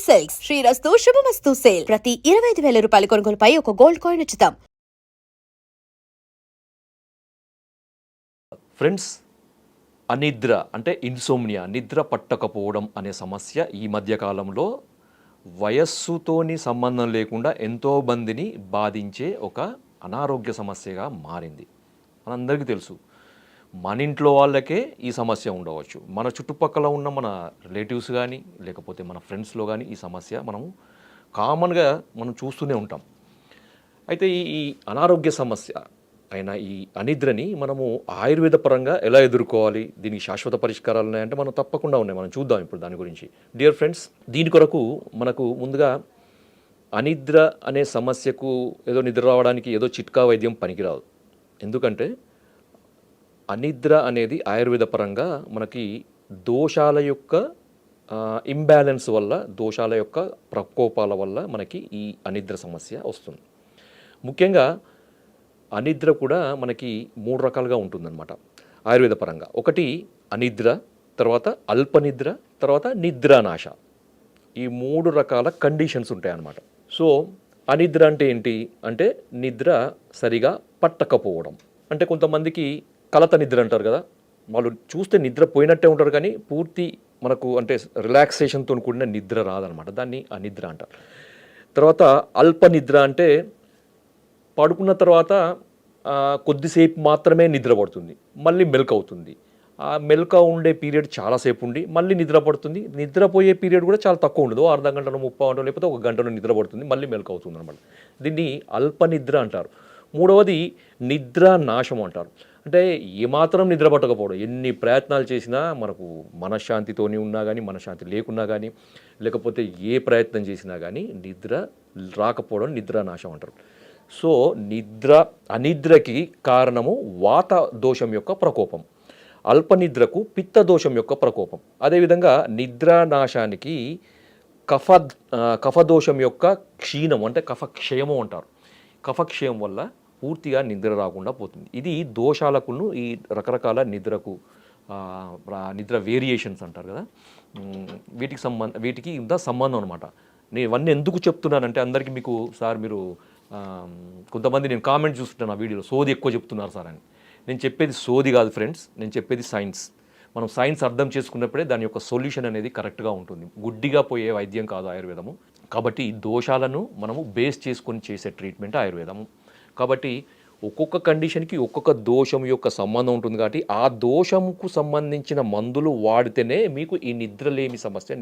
Silks శ్రీరస్తు శుభమస్తు sale ప్రతి 25,000 రూపాయల కొనుగోలుపై ఒక గోల్డ్ కాయిన్ ఉచితం. ఫ్రెండ్స్, అనిద్ర అంటే ఇన్సోమ్నియా, నిద్ర పట్టకపోవడం అనే సమస్య ఈ మధ్యకాలంలో వయస్సుతోని సంబంధం లేకుండా ఎంతో మందిని బాధించే ఒక అనారోగ్య సమస్యగా మారింది. మనందరికీ తెలుసు, మన ఇంట్లో వాళ్ళకే ఈ సమస్య ఉండవచ్చు, మన చుట్టుపక్కల ఉన్న మన రిలేటివ్స్ కానీ లేకపోతే మన ఫ్రెండ్స్లో కానీ ఈ సమస్య కామన్గా మనం చూస్తూనే ఉంటాం. అయితే ఈ అనారోగ్య సమస్య అయిన ఈ అనిద్రని మనము ఆయుర్వేద పరంగా ఎలా ఎదుర్కోవాలి, దీనికి శాశ్వత పరిష్కారాలు ఉన్నాయంటే మనం తప్పకుండా ఉన్నాయి. మనం చూద్దాం ఇప్పుడు దాని గురించి. డియర్ ఫ్రెండ్స్, దీని కొరకు మనకు ముందుగా అనిద్ర అనే సమస్యకు ఏదో నిద్ర రావడానికి ఏదో చిట్కా వైద్యం పనికిరాదు. ఎందుకంటే అనిద్ర అనేది ఆయుర్వేద పరంగా మనకి దోషాల యొక్క ఇంబ్యాలెన్స్ వల్ల, దోషాల యొక్క ప్రకోపాల వల్ల మనకి ఈ అనిద్ర సమస్య వస్తుంది. ముఖ్యంగా అనిద్ర కూడా మనకి 3 రకాలుగా ఉంటుందన్నమాట ఆయుర్వేద పరంగా. ఒకటి అనిద్ర, తర్వాత అల్పనిద్ర, తర్వాత నిద్రానాశ. ఈ 3 రకాల కండిషన్స్ ఉంటాయన్నమాట. సో అనిద్ర అంటే ఏంటి అంటే నిద్ర సరిగా పట్టకపోవడం. అంటే కొంతమందికి కలత నిద్ర అంటారు కదా, వాళ్ళు చూస్తే నిద్ర పోయినట్టే ఉంటారు కానీ పూర్తి మనకు అంటే రిలాక్సేషన్తో కూడిన నిద్ర రాదనమాట. దాన్ని అనిద్ర అంటారు. తర్వాత అల్పనిద్ర అంటే పడుకున్న తర్వాత కొద్దిసేపు మాత్రమే నిద్ర పడుతుంది, మళ్ళీ మెలక అవుతుంది. ఆ మెలక ఉండే పీరియడ్ చాలాసేపు ఉండి మళ్ళీ నిద్ర పడుతుంది. నిద్రపోయే పీరియడ్ కూడా చాలా తక్కువ ఉండదు, అర్ధ గంటలో 30 గంటలు లేకపోతే 1 గంటలో నిద్ర పడుతుంది, మళ్ళీ మెలక అవుతుంది అనమాట. దీన్ని అల్పనిద్ర అంటారు. మూడవది నిద్రా నాశం అంటారు. అంటే ఏమాత్రం నిద్ర పట్టకపోవడం, ఎన్ని ప్రయత్నాలు చేసినా మనకు మనశ్శాంతితోని ఉన్నా కానీ, మనశ్శాంతి లేకున్నా కానీ, లేకపోతే ఏ ప్రయత్నం చేసినా కానీ నిద్ర రాకపోవడం నిద్రా నాశం అంటారు. సో అనిద్రకి కారణము వాత దోషం యొక్క ప్రకోపం, అల్పనిద్రకు పిత్త దోషం యొక్క ప్రకోపం. అదేవిధంగా నిద్రానాశానికి కఫదోషం యొక్క క్షీణం అంటే కఫక్షయము అంటారు. కఫక్షయం వల్ల పూర్తిగా నిద్ర రాకుండా పోతుంది. ఇది దోషాలకును ఈ రకరకాల నిద్ర వేరియేషన్స్ అంటారు కదా, వీటికి ఇంత సంబంధం అనమాట. నేను ఇవన్నీ ఎందుకు చెప్తున్నానంటే అందరికీ మీకు సార్ మీరు కొంతమంది నేను కామెంట్ చూస్తుంటాను ఆ వీడియోలో, సోది ఎక్కువ చెప్తున్నారు సార్ అని. నేను చెప్పేది సోది కాదు ఫ్రెండ్స్, నేను చెప్పేది సైన్స్. మనం సైన్స్ అర్థం చేసుకున్నప్పుడే దాని యొక్క సొల్యూషన్ అనేది కరెక్ట్గా ఉంటుంది. గుడ్డిగా పోయే వైద్యం కాదు ఆయుర్వేదము. కాబట్టి దోషాలను మనము బేస్ చేసుకొని చేసే ట్రీట్మెంట్ ఆయుర్వేదము. కాబట్టి ఒక్కొక్క కండిషన్కి ఒక్కొక్క దోషం యొక్క సంబంధం ఉంటుంది. కాబట్టి ఆ దోషంకు సంబంధించిన మందులు వాడితేనే మీకు ఈ నిద్రలేమి సమస్య,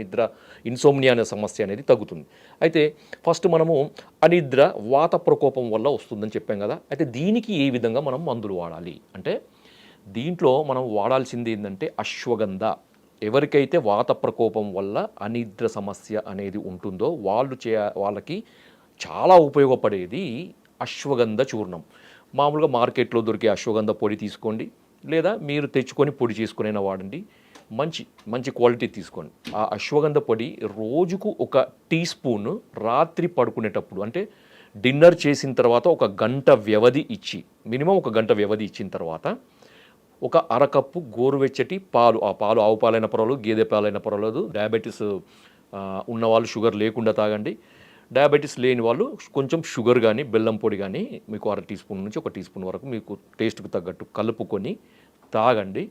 ఇన్సోమ్నియా అనే సమస్య అనేది తగ్గుతుంది. అయితే ఫస్ట్ మనము అనిద్ర వాత ప్రకోపం వల్ల వస్తుందని చెప్పాం కదా. అయితే దీనికి ఏ విధంగా మనం మందులు వాడాలి అంటే దీంట్లో మనం వాడాల్సింది ఏంటంటే అశ్వగంధ. ఎవరికైతే వాత ప్రకోపం వల్ల అనిద్ర సమస్య అనేది ఉంటుందో వాళ్ళకి చాలా ఉపయోగపడేది అశ్వగంధ చూర్ణం. మామూలుగా మార్కెట్లో దొరికే అశ్వగంధ పొడి తీసుకోండి, లేదా మీరు తెచ్చుకొని పొడి చేసుకునైనా వాడండి. మంచి క్వాలిటీ తీసుకోండి. ఆ అశ్వగంధ పొడి రోజుకు 1 టీ స్పూన్ రాత్రి పడుకునేటప్పుడు, అంటే డిన్నర్ చేసిన తర్వాత 1 గంట వ్యవధి ఇచ్చి, మినిమం 1 గంట వ్యవధి ఇచ్చిన తర్వాత 1 అరకప్పు గోరువెచ్చటి పాలు, ఆ పాలు ఆవు పాలైన పర్వాలేదు, గేదె పాలైన పర్వాలేదు. డయాబెటీస్ ఉన్నవాళ్ళు షుగర్ లేకుండా తాగండి. డయాబెటీస్ లేని వాళ్ళు కొంచెం షుగర్ కానీ బెల్లం పొడి కానీ మీకు 1/2 టీ స్పూన్ నుంచి 1 టీ స్పూన్ వరకు మీకు టేస్ట్కి తగ్గట్టు కలుపుకొని తాగండి.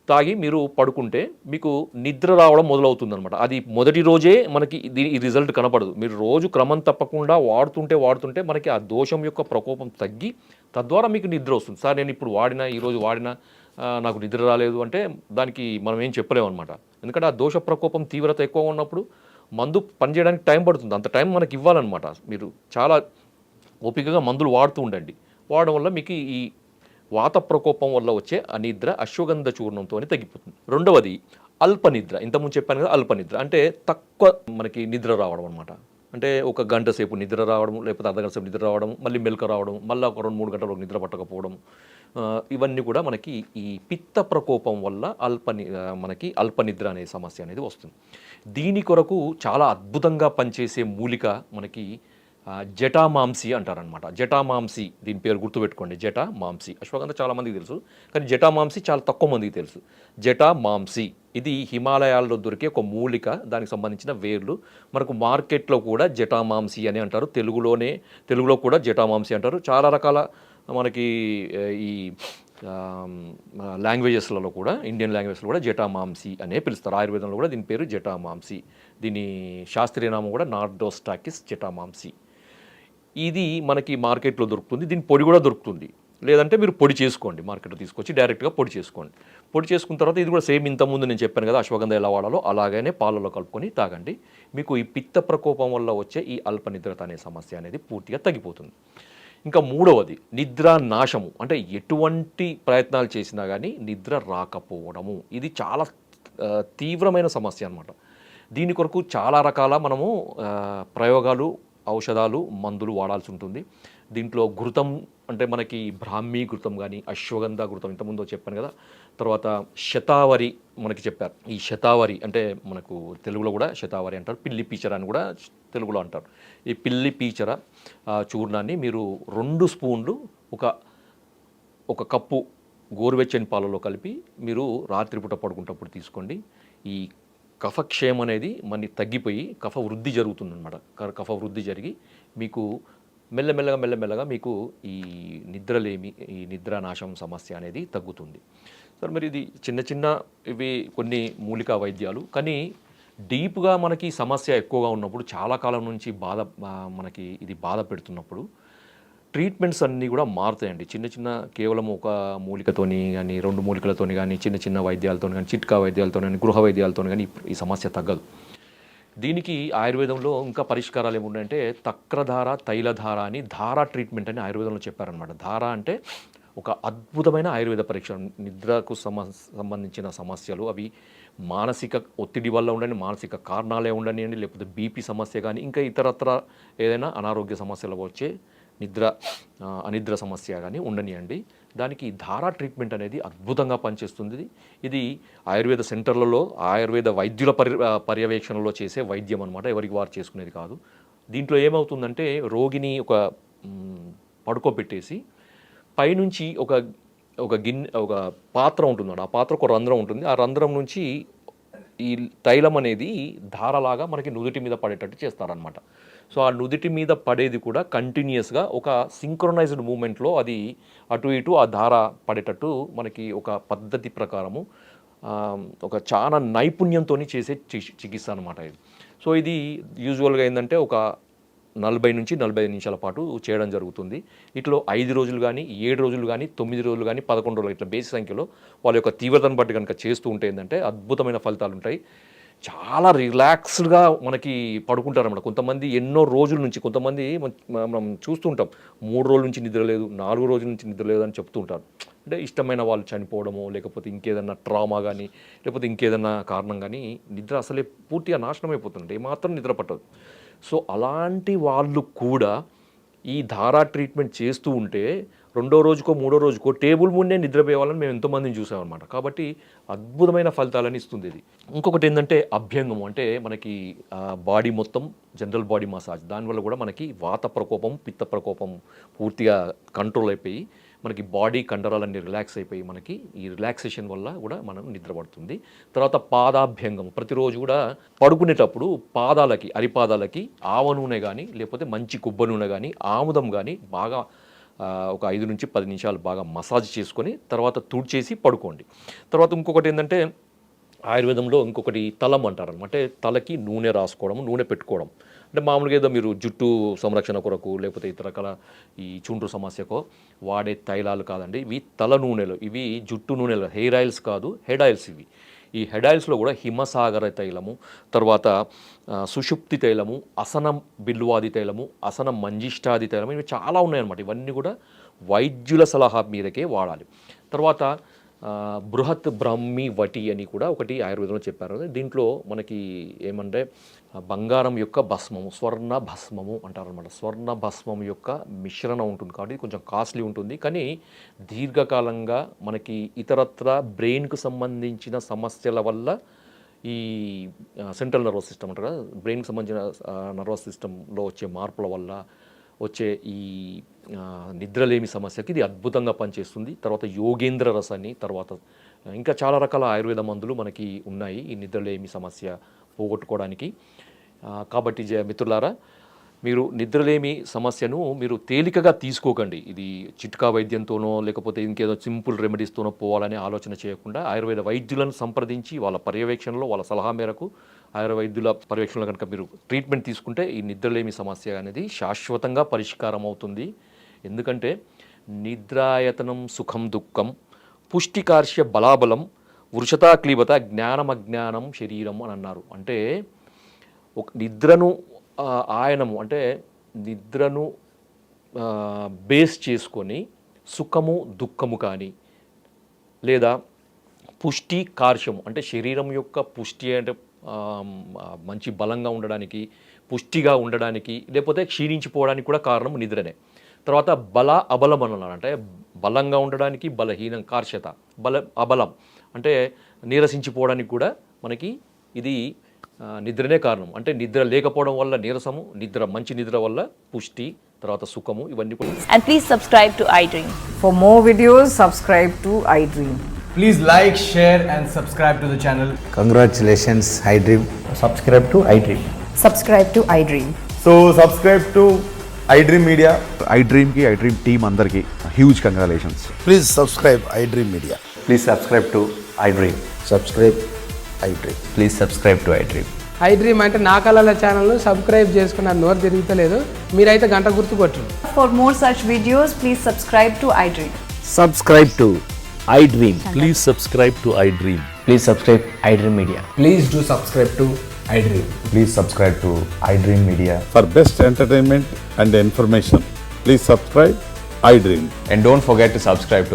తాగి మీరు పడుకుంటే మీకు నిద్ర రావడం మొదలవుతుందనమాట. అది మొదటి రోజే మనకి ఈ రిజల్ట్ కనపడదు. మీరు రోజు క్రమం తప్పకుండా వాడుతుంటే మనకి ఆ దోషం యొక్క ప్రకోపం తగ్గి తద్వారా మీకు నిద్ర వస్తుంది. సార్ నేను ఇప్పుడు ఈరోజు వాడినా నాకు నిద్ర రాలేదు అంటే దానికి మనం ఏం చెప్పలేము అనమాట. ఎందుకంటే ఆ దోష ప్రకోపం తీవ్రత ఎక్కువ ఉన్నప్పుడు మందు పనిచేయడానికి టైం పడుతుంది. అంత టైం మనకి ఇవ్వాలన్నమాట. మీరు చాలా ఓపికగా మందులు వాడుతూ ఉండండి. వాడడం వల్ల మీకు ఈ వాత ప్రకోపం వల్ల వచ్చే అనిద్ర అశ్వగంధ చూర్ణంతో తగ్గిపోతుంది. రెండవది అల్పనిద్ర. ఇంతకుముందు చెప్పాను కదా, అల్పనిద్ర అంటే తక్కువ మనకి నిద్ర రావడం అనమాట. అంటే 1 గంట సేపు నిద్ర రావడం, లేకపోతే అర్ధ గంట సేపు నిద్ర రావడం, మళ్ళీ మెలక రావడం, మళ్ళీ 1 2 3 గంటలకు నిద్ర పట్టకపోవడం, ఇవన్నీ కూడా మనకి ఈ పిత్త ప్రకోపం వల్ల మనకి అల్పనిద్ర అనే సమస్య అనేది వస్తుంది. దీని కొరకు చాలా అద్భుతంగా పనిచేసే మూలిక మనకి జటామాంసి అంటారనమాట. జటామాంసి దీని పేరు గుర్తుపెట్టుకోండి, జటామాంసి. అశ్వగంధ చాలామందికి తెలుసు, కానీ జటామాంసి చాలా తక్కువ మందికి తెలుసు. జటామాంసి ఇది హిమాలయాల్లో దొరికే ఒక మూలిక, దానికి సంబంధించిన వేర్లు. మనకు మార్కెట్లో కూడా జటామాంసి అని అంటారు, తెలుగులో కూడా జటామాంసి అంటారు. చాలా రకాల మనకి ఈ లాంగ్వేజెస్లలో కూడా, ఇండియన్ లాంగ్వేజ్లో కూడా జటామాంసి అనే పిలుస్తారు. ఆయుర్వేదంలో కూడా దీని పేరు జటామాంసి. దీని శాస్త్రీయ నామం కూడా నార్డోస్టాకిస్ జటామాంసి. ఇది మనకి మార్కెట్లో దొరుకుతుంది. దీని పొడి కూడా దొరుకుతుంది, లేదంటే మీరు పొడి చేసుకోండి, మార్కెట్లో తీసుకొచ్చి డైరెక్ట్గా పొడి చేసుకోండి. పొడి చేసుకున్న తర్వాత ఇది కూడా సేమ్ ఇంతకుముందు నేను చెప్పాను కదా అశ్వగంధ ఎలా వాడాలో, అలాగనే పాలలో కలుపుకొని తాగండి. మీకు ఈ పిత్త ప్రకోపం వల్ల వచ్చే ఈ అల్పనిద్రత అనే సమస్య అనేది పూర్తిగా తగ్గిపోతుంది. ఇంకా మూడవది నిద్ర నాశము, అంటే ఎటువంటి ప్రయత్నాలు చేసినా కానీ నిద్ర రాకపోవడము. ఇది చాలా తీవ్రమైన సమస్య అన్నమాట. దీని కొరకు చాలా రకాల మనము ప్రయోగాలు, ఔషధాలు, మందులు వాడాల్సి ఉంటుంది. దీంట్లో ఘృతం అంటే మనకి బ్రాహ్మీ ఘృతం కానీ, అశ్వగంధ ఘృతం ఇంతకుముందు చెప్పాను కదా. తర్వాత శతావరి మనకి చెప్పారు. ఈ శతావరి అంటే మనకు తెలుగులో కూడా శతావరి అంటారు, పిల్లి పీచర అని కూడా తెలుగులో అంటారు. ఈ పిల్లి పీచర చూర్ణాన్ని మీరు 2 స్పూన్లు ఒక కప్పు గోరువెచ్చని పాలలో కలిపి మీరు రాత్రిపూట పడుకుంటప్పుడు తీసుకోండి. ఈ కఫక్షయం అనేది మనకి తగ్గిపోయి కఫ వృద్ధి జరుగుతుందన్నమాట. కఫ వృద్ధి జరిగి మీకు మెల్లమెల్లగా మీకు ఈ నిద్రలేమి, ఈ నిద్రానాశం సమస్య అనేది తగ్గుతుంది. సార్ మరి ఇది చిన్న ఇవి కొన్ని మూలికా వైద్యాలు, కానీ డీప్గా మనకి సమస్య ఎక్కువగా ఉన్నప్పుడు, చాలా కాలం నుంచి మనకి ఇది బాధ పెడుతున్నప్పుడు ట్రీట్మెంట్స్ అన్నీ కూడా మారుతాయండి. కేవలం ఒక మూలికతోని కానీ, 2 మూలికలతోని కానీ, చిన్న వైద్యాలతో కానీ, చిట్కా వైద్యాలతో కానీ, గృహ వైద్యాలతో కానీ ఈ సమస్య తగ్గదు. దీనికి ఆయుర్వేదంలో ఇంకా పరిష్కారాలు ఏమున్నాయంటే తక్రధార, తైలధార అని ధారా ట్రీట్మెంట్ అని ఆయుర్వేదంలో చెప్పారనమాట. ధార అంటే ఒక అద్భుతమైన ఆయుర్వేద పరీక్ష. నిద్రకు సంబంధించిన సమస్యలు, అవి మానసిక ఒత్తిడి వల్ల ఉండని, మానసిక కారణాలే ఉండనివ్వండి, లేకపోతే బీపీ సమస్య కానీ, ఇంకా ఇతరత్ర ఏదైనా అనారోగ్య సమస్యలు వచ్చే అనిద్ర సమస్య కానీ ఉండనియండి, దానికి ధారా ట్రీట్మెంట్ అనేది అద్భుతంగా పనిచేస్తుంది. ఇది ఆయుర్వేద సెంటర్లలో ఆయుర్వేద వైద్యుల పర్యవేక్షణలో చేసే వైద్యం అనమాట, ఎవరికి వారు చేసుకునేది కాదు. దీంట్లో ఏమవుతుందంటే రోగిని పడుకోబెట్టేసి పైనుంచి ఒక పాత్ర ఉంటుంది, ఆ పాత్ర ఒక రంధ్రం ఉంటుంది. ఆ రంధ్రం నుంచి ఈ తైలం అనేది ధారలాగా మనకి నుదుటి మీద పడేటట్టు చేస్తారనమాట. సో ఆ నుదిటి మీద పడేది కూడా కంటిన్యూస్గా ఒక సింక్రొనైజ్డ్ మూమెంట్లో అది అటు ఇటు ఆ ధార పడేటట్టు మనకి ఒక పద్ధతి ప్రకారము ఒక చాలా నైపుణ్యంతో చేసే చికిత్స అనమాట ఇది. సో ఇది యూజువల్గా ఏంటంటే ఒక 40 నుంచి 45 నిమిషాల పాటు చేయడం జరుగుతుంది. ఇట్లో 5 రోజులు కానీ, 7 రోజులు కానీ, 9 రోజులు కానీ, 11 రోజులు ఇట్లా బేసి సంఖ్యలో వాళ్ళ యొక్క తీవ్రతను బట్టి కనుక చేస్తూ ఉంటే ఏంటంటే అద్భుతమైన ఫలితాలు ఉంటాయి. చాలా రిలాక్స్డ్గా మనకి పడుకుంటారన్నమాట. కొంతమంది ఎన్నో రోజుల నుంచి, కొంతమంది మనం చూస్తుంటాం 3 రోజుల నుంచి నిద్ర లేదు, 4 రోజుల నుంచి నిద్ర లేదు అని చెప్తూ ఉంటారు. అంటే ఇష్టమైన వాళ్ళు చనిపోవడమో, లేకపోతే ఇంకేదన్నా ట్రామా కానీ, లేకపోతే ఇంకేదన్నా కారణం కానీ నిద్ర అసలే పూర్తిగా నాశనం అయిపోతుంది, ఏమాత్రం నిద్ర పట్టదు. సో అలాంటి వాళ్ళు కూడా ఈ ధారా ట్రీట్మెంట్ చేస్తూ ఉంటే 2వ రోజుకో 3వ రోజుకో టేబుల్ ముందే నిద్రపోయే వాళ్ళని మేము ఎంతోమందిని చూసామన్నమాట. కాబట్టి అద్భుతమైన ఫలితాలని ఇస్తుంది ఇది. ఇంకొకటి ఏంటంటే అభ్యంగం, అంటే మనకి బాడీ మొత్తం జనరల్ బాడీ మసాజ్, దానివల్ల కూడా మనకి వాత ప్రకోపం, పిత్త ప్రకోపం పూర్తిగా కంట్రోల్ అయిపోయి మనకి బాడీ కండరాలన్నీ రిలాక్స్ అయిపోయి మనకి ఈ రిలాక్సేషన్ వల్ల కూడా మనం నిద్రపడుతుంది. తర్వాత పాదాభ్యంగం, ప్రతిరోజు కూడా పడుకునేటప్పుడు పాదాలకి, అరిపాదాలకి ఆవ నూనె కానీ, లేకపోతే మంచి కొబ్బరి నూనె కానీ, ఆముదం కానీ బాగా ఒక 5 నుంచి 10 నిమిషాలు బాగా మసాజ్ చేసుకొని తర్వాత తుడిచేసి పడుకోండి. తర్వాత ఇంకొకటి ఏంటంటే ఆయుర్వేదంలో ఇంకొకటి తలం అంటారు అనమాట. అంటే తలకి నూనె రాసుకోవడం, నూనె పెట్టుకోవడం. అంటే మామూలుగా ఏదో మీరు జుట్టు సంరక్షణ కొరకు, లేకపోతే ఇతర రకాల ఈ చుండ్రు సమస్యకో వాడే తైలాలు కాదండి ఇవి, తల నూనెలు. ఇవి జుట్టు నూనెలు, హెయిర్ ఆయిల్స్ కాదు, హెడ్ ఆయిల్స్ ఇవి. ఈ హెడ్ ఆయిల్స్లో కూడా హిమసాగర తైలము, తర్వాత సుషుప్తి తైలము, అసనం బిల్వాది తైలము, అసనం మంజిష్టాది తైలము, ఇవి చాలా ఉన్నాయన్నమాట. ఇవన్నీ కూడా వైద్యుల సలహా మీదకే వాడాలి. తర్వాత బృహత్ బ్రహ్మి వటి అని కూడా ఒకటి ఆయుర్వేదంలో చెప్పారు. దీంట్లో మనకి ఏమంటే బంగారం యొక్క భస్మము, స్వర్ణ భస్మము అంటారనమాట. స్వర్ణ భస్మం యొక్క మిశ్రణ ఉంటుంది కాబట్టి కొంచెం కాస్ట్లీ ఉంటుంది, కానీ దీర్ఘకాలంగా మనకి ఇతరత్ర బ్రెయిన్కు సంబంధించిన సమస్యల వల్ల ఈ సెంట్రల్ నర్వస్ సిస్టమ్ అంటారు కదా, బ్రెయిన్కి సంబంధించిన నర్వస్ సిస్టంలో వచ్చే మార్పుల వల్ల వచ్చే ఈ నిద్రలేమి సమస్యకి ఇది అద్భుతంగా పనిచేస్తుంది. తర్వాత యోగేంద్ర రసాన్ని, తర్వాత ఇంకా చాలా రకాల ఆయుర్వేద మందులు మనకి ఉన్నాయి ఈ నిద్రలేమి సమస్య పోగొట్టుకోవడానికి. కాబట్టి మిత్రులారా, మీరు నిద్రలేమి సమస్యను మీరు తేలికగా తీసుకోకండి. ఇది చిట్కా వైద్యంతోనో లేకపోతే ఇంకేదో సింపుల్ రెమెడీస్తోనో పోవాలనే ఆలోచన చేయకుండా ఆయుర్వేద వైద్యులను సంప్రదించి వాళ్ళ పర్యవేక్షణలో, వాళ్ళ సలహా మేరకు ఆయుర్వేద వైద్యుల పర్యవేక్షణలో కనుక మీరు ట్రీట్మెంట్ తీసుకుంటే ఈ నిద్రలేమి సమస్య అనేది శాశ్వతంగా పరిష్కారం అవుతుంది. ఎందుకంటే నిద్రాయతనం సుఖం దుఃఖం పుష్టికార్ష్య బలాబలం వృషతా క్లీబత జ్ఞానమజ్ఞానం శరీరం అని అన్నారు. అంటే ఒక నిద్రను ఆయనము అంటే నిద్రను బేస్ చేసుకొని సుఖము దుఃఖము కానీ, లేదా పుష్టి కార్షము అంటే శరీరం యొక్క పుష్టి అంటే మంచి బలంగా ఉండడానికి, పుష్టిగా ఉండడానికి, లేకపోతే క్షీణించిపోవడానికి కూడా కారణం నిద్రనే. తర్వాత బల అబలం అన్నారు, అంటే బలంగా ఉండడానికి బలహీనం, కార్షత, అబలం అంటే నీరసించిపోవడానికి కూడా మనకి ఇది నిద్రనే కారణం. అంటే నిద్ర లేకపోవడం వల్ల నీరసము, మంచి నిద్ర వల్ల పుష్టి, తర్వాత సుఖము, ఇవన్నీ కూడా. And please subscribe to iDream. For more videos, subscribe to iDream. Please like, share and subscribe to the channel. Congratulations, iDream. Subscribe to iDream. Subscribe to iDream. So subscribe to iDream Media. iDream ki iDream team andarki huge congratulations. Please subscribe iDream Media. Please subscribe to iDream. Subscribe iDream. Please subscribe to iDream. iDream అంటే నా కళల ఛానల్ను subscribe చేసుకున్న నోరు తిరుగుతలేదు, మీరైతే గంట గుర్తు కొట్టండి. For more such videos, please subscribe to iDream. Subscribe to iDream. Please subscribe to iDream. Please subscribe iDream Media. Please do subscribe to iDream. Please subscribe to iDream Media. For best entertainment and information, please subscribe iDream. And don't forget to subscribe to